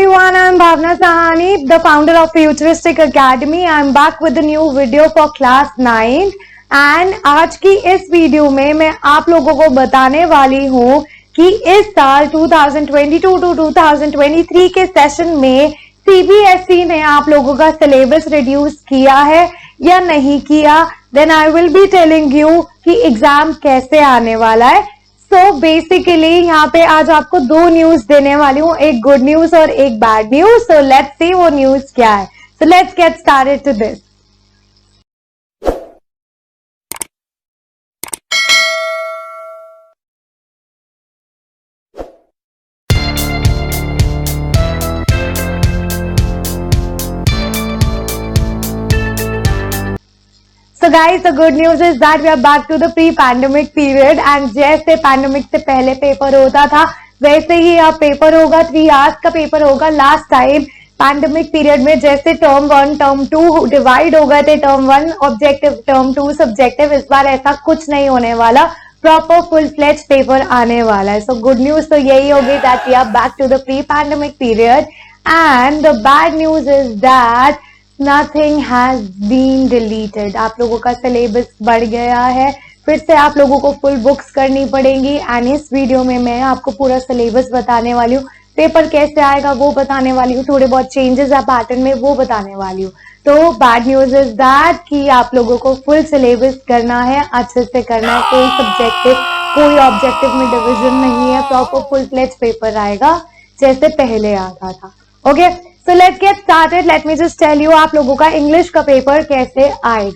everyone, I'm Bhavna Sahani, the founder of Futuristic Academy. I'm back with a new video for class 9 and आज की इस video में मैं आप लोगों को बताने वाली हूँ कि इस साल 2022 टू 2023 के सेशन में CBSE ने आप लोगों का सिलेबस रिड्यूस किया है या नहीं किया. Then I will be telling you कि एग्जाम कैसे आने वाला है. सो बेसिकली यहाँ पे आज आपको दो न्यूज देने वाली हूँ, एक गुड न्यूज और एक bad news. So let's see वो न्यूज क्या है. So let's get started to this. So guys, the good news is that we are back to the pre-pandemic period and जैसे पैंडेमिक से पहले पेपर होता था वैसे ही अब पेपर होगा. 3 आवर्स का पेपर होगा. लास्ट टाइम पैंडेमिक पीरियड में जैसे टर्म 1 टर्म 2 डिवाइड हो गए थे, टर्म 1 ऑब्जेक्टिव टर्म 2 सब्जेक्टिव, इस बार ऐसा कुछ नहीं होने वाला. प्रॉपर फुल फ्लेज पेपर आने वाला है. सो गुड न्यूज तो यही होगी that we are back to the pre pandemic period and the bad news is that Nothing has been deleted. आप लोगों का सिलेबस बढ़ गया है. फिर से आप लोगों को फुल बुक्स करनी पड़ेंगी एंड इस वीडियो में मैं आपको पूरा सिलेबस बताने वाली हूँ. पेपर कैसे आएगा वो बताने वाली हूँ. थोड़े बहुत चेंजेस है पैटर्न में वो बताने वाली हूँ. तो बैड न्यूज इज दैट कि आप लोगों को फुल सिलेबस करना है, अच्छे से करना है. कोई सब्जेक्टिव कोई ऑब्जेक्टिव में डिविजन नहीं है. प्रॉपर फुल फ्लेज पेपर आएगा जैसे पहले आता था. Okay, so let's get started. Let me just tell you आप लोगों का इंग्लिश का पेपर कैसे आएगा.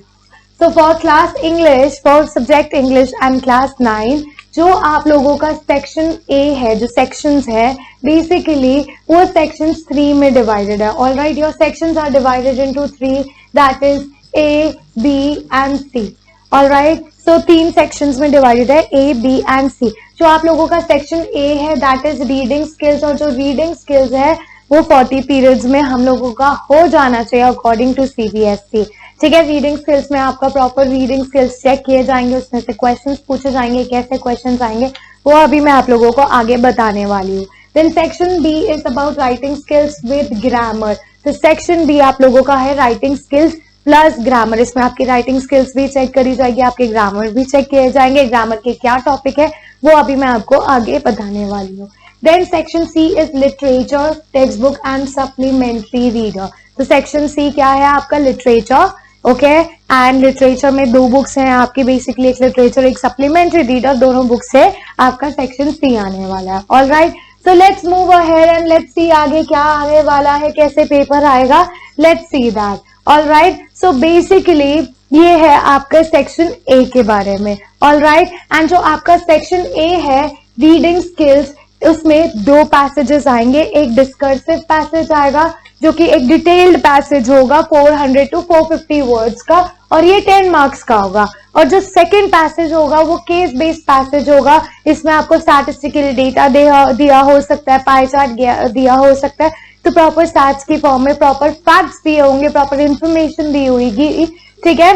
So for class English, for subject English and class 9, जो आप लोगों का सेक्शन ए है, जो सेक्शंस है बेसिकली वो सेक्शंस 3 में डिवाइडेड है. Alright, your sections are divided into 3, that is A, B and C. Alright, so 3 sections में डिवाइडेड है, ए, बी एंड सी. जो आप लोगों का सेक्शन ए है दैट इज रीडिंग स्किल्स, और जो रीडिंग स्किल्स है वो 40 पीरियड्स में हम लोगों का हो जाना चाहिए अकॉर्डिंग टू CBSE. ठीक है, रीडिंग स्किल्स में आपका प्रॉपर रीडिंग स्किल्स चेक किए जाएंगे, उसमें से क्वेश्चंस पूछे जाएंगे. कैसे क्वेश्चंस आएंगे वो अभी मैं आप लोगों को आगे बताने वाली हूँ. Then section B is about writing skills with grammar. तो सेक्शन बी आप लोगों का है राइटिंग स्किल्स प्लस ग्रामर. इसमें आपकी राइटिंग स्किल्स भी चेक करी जाएगी, आपके ग्रामर भी चेक किए जाएंगे. ग्रामर के क्या टॉपिक है वो अभी मैं आपको आगे बताने वाली हूँ. Then section C is literature, textbook and supplementary reader. तो section C क्या है आपका? literature. ओके, एंड लिटरेचर में 2 बुक्स हैं आपकी, बेसिकली एक लिटरेचर एक सप्लीमेंट्री रीडर, दोनों बुक्स से आपका सेक्शन C आने वाला है. All right, so let's move ahead and let's see आगे क्या आने वाला है, कैसे पेपर आएगा. Let's see that. All right, so basically ये है आपका सेक्शन A के बारे में. ऑल राइट, एंड जो आपका सेक्शन A है रीडिंग स्किल्स, उसमें 2 पैसेजेस आएंगे. एक डिस्कर्सिव पैसेज आएगा जो कि एक डिटेल्ड पैसेज होगा 400 to 450 वर्ड्स का, और ये 10 मार्क्स का होगा. और जो सेकंड पैसेज होगा वो केस बेस्ड पैसेज होगा. इसमें आपको स्टैटिस्टिकल डेटा दिया हो सकता है, पाई चार्ट दिया हो सकता है. तो प्रॉपर स्टैट्स की फॉर्म में प्रॉपर फैक्ट्स दिए होंगे, प्रॉपर इंफॉर्मेशन दी होगी. ठीक है,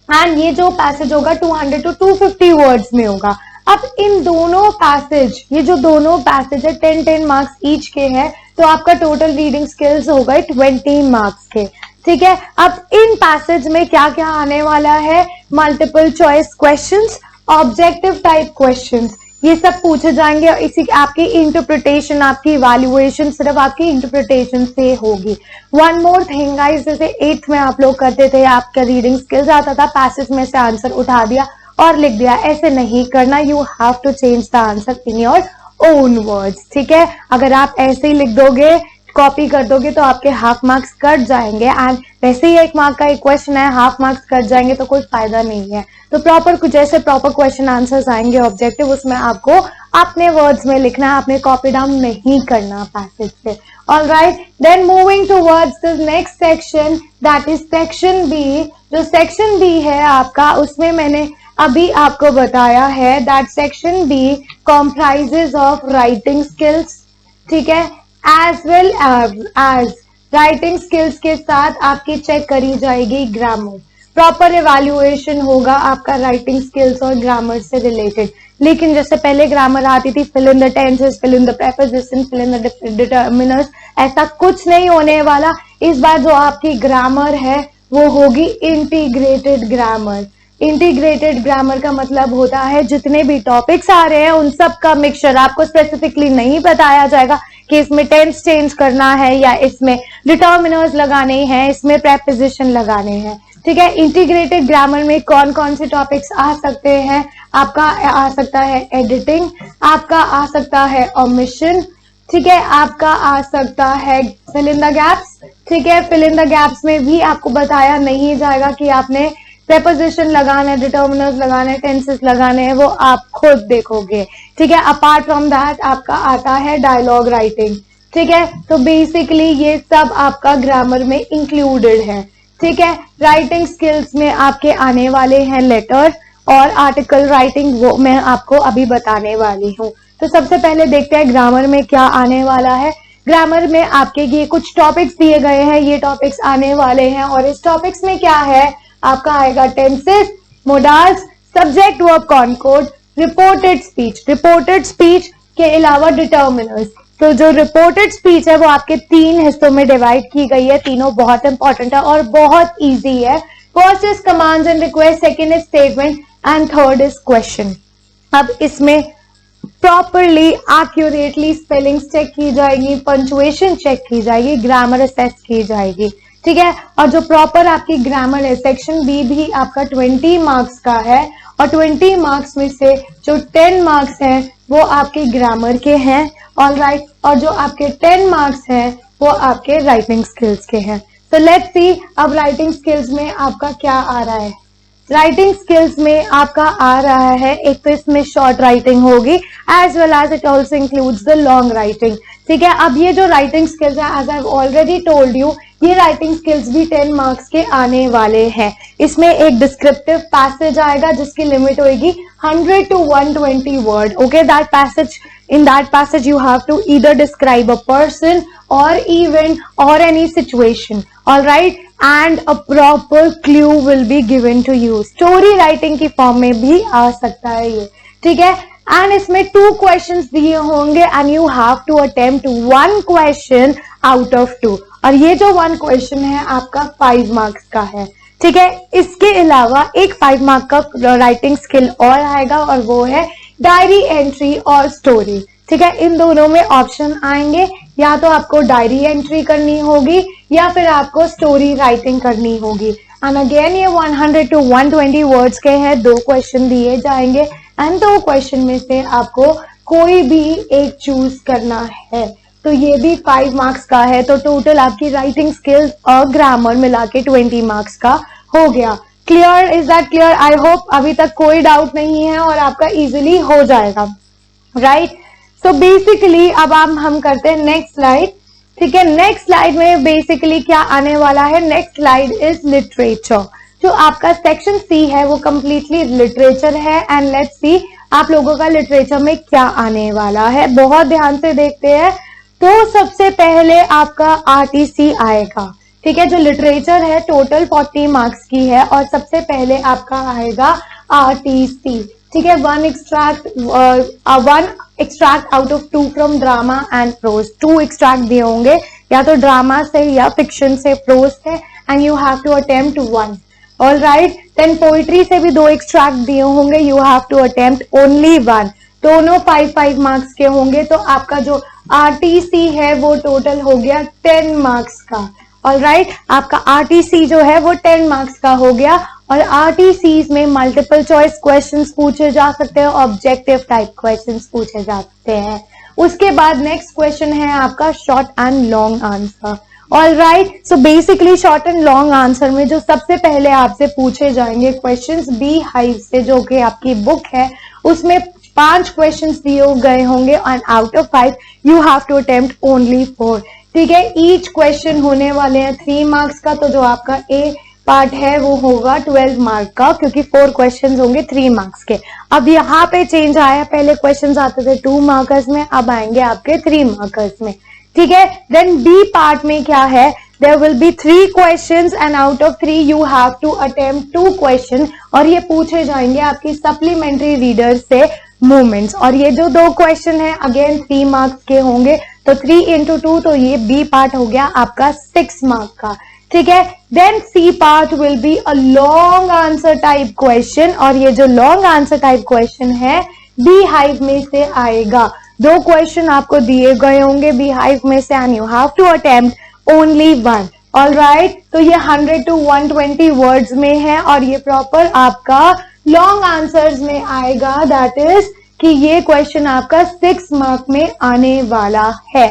एंड ये जो पैसेज होगा 200 to 250 वर्ड्स में होगा. अब इन दोनों पैसेज, ये जो दोनों पैसेज है 10 मार्क्स ईच के हैं, तो आपका टोटल रीडिंग स्किल्स हो गए 20 मार्क्स के. ठीक है, अब इन पैसेज में क्या क्या आने वाला है? Multiple choice questions, objective type questions, ये सब पूछे जाएंगे. और इसी आपकी इंटरप्रिटेशन, आपकी इवैल्यूएशन सिर्फ आपकी इंटरप्रिटेशन से होगी. वन मोर थिंग गाइस, जैसे 8th में आप लोग करते थे, आपका रीडिंग स्किल्स आता था, पैसेज में से आंसर उठा दिया और लिख दिया. ऐसे नहीं करना. You have to change the answer in your own words. ठीक है, अगर आप ऐसे ही लिख दोगे, कॉपी कर दोगे तो आपके हाफ मार्क्स कट जाएंगे. एंड वैसे ही 1 मार्क का एक क्वेश्चन है, हाफ मार्क्स कट जाएंगे तो कोई फायदा नहीं है. तो प्रॉपर कुछ जैसे प्रॉपर क्वेश्चन आंसर्स आएंगे ऑब्जेक्टिव, उसमें आपको अपने वर्ड्स में लिखना है, आपने कॉपी डाउन नहीं करना पैसेज से. All right, then moving towards the next section that is section B. जो सेक्शन बी है आपका, उसमें मैंने अभी आपको बताया है that section B comprises of writing skills. ठीक है, as well as writing skills के साथ आपकी चेक करी जाएगी ग्रामर. प्रॉपर इवैल्यूएशन होगा आपका राइटिंग स्किल्स और ग्रामर से रिलेटेड। लेकिन जैसे पहले ग्रामर आती थी, fill in the tenses, fill in the preposition, fill in the determiners, ऐसा कुछ नहीं होने वाला। इस बार जो आपकी ग्रामर है वो होगी इंटीग्रेटेड ग्रामर। इंटीग्रेटेड ग्रामर का मतलब होता है जितने भी टॉपिक्स आ रहे हैं उन सब का मिक्सचर। आपको स्पेसिफिकली नहीं बताया जाएगा कि इसमें टेंस चेंज करना है या इसमें डिटर्मिनर्स लगाने हैं, इसमें प्रीपोजिशन लगाने हैं। ठीक है, इंटीग्रेटेड ग्रामर में कौन कौन से टॉपिक्स आ सकते हैं? आपका आ सकता है एडिटिंग, आपका आ सकता है ओमिशन, ठीक है, आपका आ सकता है फिल इन द गैप्स। ठीक है, फिल इन द गैप्स में भी आपको बताया नहीं जाएगा कि आपने प्रीपोजिशन लगाना है, डिटर्मिनर्स लगाने हैं, टेंसेस लगाने हैं, वो आप खुद देखोगे। ठीक है, अपार्ट फ्रॉम दैट आपका आता है डायलॉग राइटिंग। ठीक है, तो बेसिकली ये सब आपका ग्रामर में इंक्लूडेड है। ठीक है, राइटिंग स्किल्स में आपके आने वाले हैं लेटर और आर्टिकल राइटिंग, वो मैं आपको अभी बताने वाली हूँ। तो सबसे पहले देखते हैं ग्रामर में क्या आने वाला है। ग्रामर में आपके ये कुछ टॉपिक्स दिए गए हैं, ये टॉपिक्स आने वाले हैं और इस टॉपिक्स में क्या है आपका आएगा tenses, modals, subject verb concord, reported speech. Reported speech के अलावा डिटर्मिनर्स। तो जो रिपोर्टेड स्पीच है वो आपके 3 हिस्सों में डिवाइड की गई है। तीनों बहुत इंपॉर्टेंट है और बहुत इजी है। First is commands and request, second is statement and third is question. अब इसमें प्रॉपरली एक्यूरेटली स्पेलिंग्स चेक की जाएगी, पंचुएशन चेक की जाएगी, ग्रामर असेस की जाएगी। ठीक है, और जो प्रॉपर आपकी ग्रामर है, सेक्शन बी भी आपका 20 मार्क्स का है और 20 मार्क्स में से जो 10 मार्क्स हैं वो आपके ग्रामर के हैं। ऑलराइट, और जो आपके 10 मार्क्स हैं वो आपके राइटिंग स्किल्स के हैं। तो लेट्स सी अब राइटिंग स्किल्स में आपका क्या आ रहा है। राइटिंग स्किल्स में आपका आ रहा है, एक तो इसमें शॉर्ट राइटिंग होगी as well as it also includes the long writing. ठीक है, अब ये जो राइटिंग स्किल्स है, as I have already told you, ये राइटिंग स्किल्स भी 10 मार्क्स के आने वाले हैं। इसमें एक डिस्क्रिप्टिव पैसेज आएगा जिसकी लिमिट होगी 100 to 120 word. Okay, that passage, in that passage you have to either describe a person or event or any situation, all right, and a proper clue will be given to you. Story writing की form में भी आ सकता है ये। ठीक है, and इसमें 2 questions दिए होंगे and you have to attempt 1 question out of 2, और ये जो 1 क्वेश्चन है आपका 5 मार्क्स का है। ठीक है, इसके अलावा एक 5 मार्क का राइटिंग स्किल और आएगा और वो है डायरी एंट्री और स्टोरी। ठीक है, इन दोनों में ऑप्शन आएंगे, या तो आपको डायरी एंट्री करनी होगी या फिर आपको स्टोरी राइटिंग करनी होगी। एंड अगेन ये 100 to 120 वर्ड्स के हैं, 2 क्वेश्चन दिए जाएंगे एंड 2 क्वेश्चन में से आपको कोई भी एक चूज करना है। तो ये भी 5 मार्क्स का है, तो टोटल आपकी राइटिंग स्किल्स और ग्रामर मिला के 20 मार्क्स का हो गया। Clear, is that clear? I hope अभी तक कोई डाउट नहीं है और आपका इजीली हो जाएगा। राइट, सो बेसिकली अब हम करते हैं नेक्स्ट स्लाइड। ठीक है, नेक्स्ट स्लाइड में बेसिकली क्या आने वाला है, नेक्स्ट स्लाइड इज लिटरेचर। जो आपका सेक्शन सी है वो कंप्लीटली लिटरेचर है एंड लेट्स सी आप लोगों का लिटरेचर में क्या आने वाला है। बहुत ध्यान से देखते हैं। तो सबसे पहले आपका आरटीसी आएगा। ठीक है, जो लिटरेचर है टोटल 40 मार्क्स की है और सबसे पहले आपका आएगा आरटीसी। ठीक है, 1 extract out of 2 from drama and prose. 2 extract दिए होंगे, या तो ड्रामा से या फिक्शन से, प्रोज से, and you have to attempt 1। All right, then poetry से भी 2 एक्सट्रैक्ट दिए होंगे, you have to attempt only 1। दोनों 5-5 मार्क्स के होंगे, तो आपका जो आरटीसी है वो टोटल हो गया 10 मार्क्स का। ऑल राइट, आपका आरटीसी जो है वो 10 मार्क्स का हो गया और आरटीसी में मल्टीपल चॉइस क्वेश्चंस पूछे जा सकते हैं, ऑब्जेक्टिव टाइप क्वेश्चंस पूछे जा सकते हैं। उसके बाद नेक्स्ट क्वेश्चन है आपका short and long answer. All right, so basically short and long answer में जो सबसे पहले आपसे पूछे जाएंगे क्वेश्चंस बी हाइव से, जो कि आपकी बुक है, उसमें 5 क्वेश्चंस दिए गए होंगे and out of 5 you have to attempt only 4। ठीक है, ईच क्वेश्चन होने वाले हैं 3 मार्क्स का, तो जो आपका ए पार्ट है वो होगा 12 मार्क का, क्योंकि 4 क्वेश्चंस होंगे 3 मार्क्स के। अब यहाँ पे चेंज आया, पहले क्वेश्चंस आते थे 2 मार्कर्स में, अब आएंगे आपके 3 मार्कर्स में। ठीक है, देन बी पार्ट में क्या है, there will be 3 questions and out of 3 you have to attempt 2 question और ये पूछे जाएंगे आपकी सप्लीमेंट्री रीडर से मूवमेंट्स। और ये जो 2 क्वेश्चन है अगेन 3 मार्क्स के होंगे, तो 3 into 2 तो ये बी पार्ट हो गया आपका 6 मार्क का, ठीक है। Then C part will be a long answer type question और ये जो लॉन्ग आंसर टाइप क्वेश्चन है बी हाइव में से आएगा। 2 क्वेश्चन आपको दिए गए होंगे बी हाइव में से and you have to attempt only 1। Alright, तो ये 100 to 120 वर्ड्स में है और ये प्रॉपर आपका लॉन्ग आंसर्स में आएगा, दैट इज कि ये क्वेश्चन आपका 6 मार्क में आने वाला है,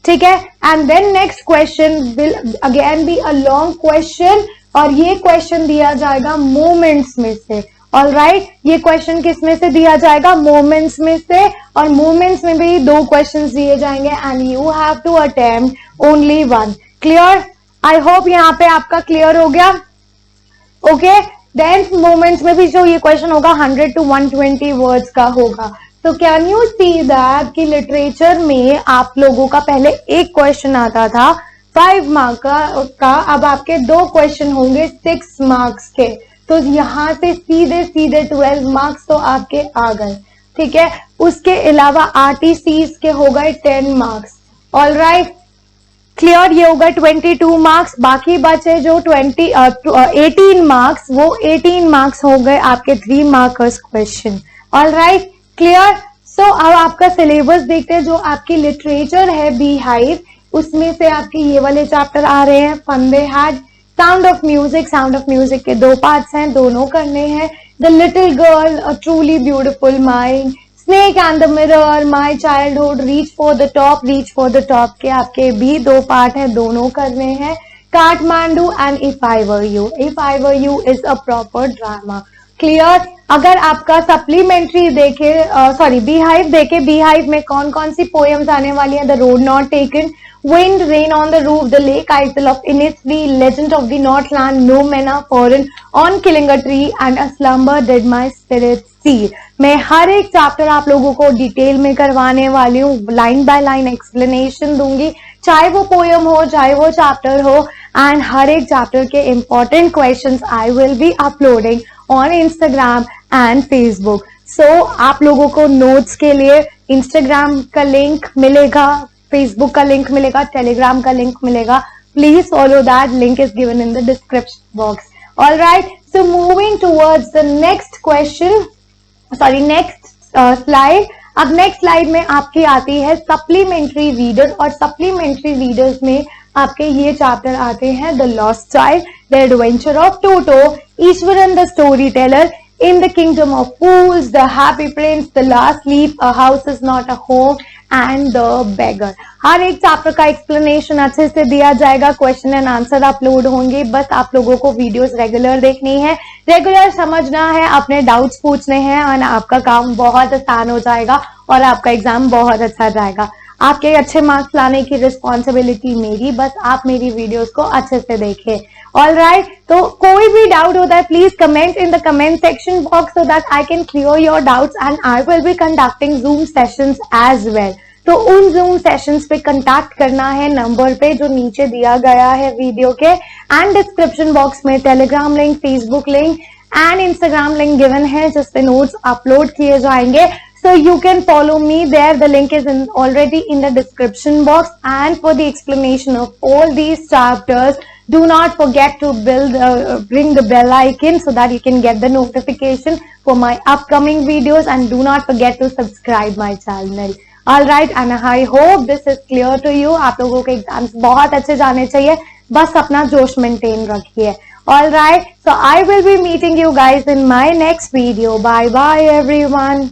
ठीक है। And then next question will again be a long question और ये क्वेश्चन दिया जाएगा मोमेंट्स में से। ऑलराइट, ये क्वेश्चन किस में से दिया जाएगा? मोमेंट्स में से, और मोमेंट्स में भी 2 क्वेश्चंस दिए जाएंगे and you have to attempt only 1। Clear? I hope यहाँ पे आपका क्लियर हो गया। ओके, देन मोमेंट्स में भी जो ये क्वेश्चन होगा 100 to 120 वर्ड्स का होगा। तो कैन यू सी दैट कि लिटरेचर में आप लोगों का पहले एक क्वेश्चन आता था 5 मार्क का, अब आपके 2 क्वेश्चन होंगे 6 मार्क्स के, तो यहां से सीधे सीधे 12 मार्क्स तो आपके आ गए, ठीक है। उसके अलावा आरटीसीज के हो गए 10 मार्क्स। Alright, clear? ये होगा 22 मार्क्स। बाकी बचे जो 18 मार्क्स, वो 18 मार्क्स हो गए आपके 3 markers question. Alright, clear? So अब आपका सिलेबस देखते हैं। जो आपकी लिटरेचर है बी हाइव, उसमें से आपके ये वाले चैप्टर आ रहे हैं। फंदे हैड, साउंड ऑफ म्यूजिक के 2 पार्ट्स हैं, दोनों करने हैं। The little girl, a truly beautiful mind, snake and the mirror, my childhood, reach for the top के आपके भी 2 पार्ट है, दोनों करने हैं। Kathmandu and if I were you is a proper drama. Clear? अगर आपका सप्लीमेंट्री देखे, सॉरी बी हाइव देखे, बी हाइव में कौन कौन सी पोएम्स आने वाली है? The road not taken, Wind, Rain on the Roof, The Lake Isle of Innisfree, Legend of the Northland, No Men Are Foreign, On Killing a Tree and A Slumber Did My Spirit See। मैं हर एक chapter आप लोगों को detail में करवाने वाली हूँ, line by line explanation दूंगी, चाहे वो पोयम हो चाहे वो चैप्टर हो, एंड हर एक चैप्टर के important questions I will be uploading on Instagram and Facebook. So आप लोगों को नोट्स के लिए इंस्टाग्राम का लिंक मिलेगा, फेसबुक का लिंक मिलेगा, टेलीग्राम का लिंक मिलेगा। Please follow that, link is given in the description box. Alright, so moving towards the next question, sorry next slide. अब नेक्स्ट स्लाइड में आपकी आती है सप्लीमेंट्री रीडर, और सप्लीमेंट्री रीडर्स में आपके ये चैप्टर आते हैं the lost child, the adventure of Toto, Eswaran the story teller, In the Kingdom of Fools, The Happy Prince, The Last Leaf, A House Is Not a Home and The Beggar। हर एक chapter का explanation अच्छे से दिया जाएगा, question and answer upload होंगे। बस आप लोगों को वीडियोस रेगुलर देखनी है, रेगुलर समझना है, अपने डाउट्स पूछने हैं और आपका काम बहुत आसान हो जाएगा और आपका एग्जाम बहुत अच्छा जाएगा। आपके अच्छे मार्क्स लाने की रिस्पॉन्सिबिलिटी मेरी, बस आप मेरी वीडियोस को अच्छे से देखें। ऑलराइट, तो कोई भी डाउट होता है please comment in the comment section box so that I can clear your doubts and I will be conducting Zoom sessions as well. तो उन जूम सेशंस पे कंटैक्ट करना है नंबर पे जो नीचे दिया गया है वीडियो के, एंड डिस्क्रिप्शन बॉक्स में Telegram link, Facebook link and Instagram link given है जिस पे नोट्स अपलोड किए जाएंगे। So you can follow me there. The link is already in the description box. And for the explanation of all these chapters, do not forget to bring the bell icon so that you can get the notification for my upcoming videos. And do not forget to subscribe my channel. All right, and I hope this is clear to you. आप लोगों के exams बहुत अच्छे जाने चाहिए, बस अपना जोश मेंटेन रखिए। All right, so I will be meeting you guys in my next video. Bye bye everyone.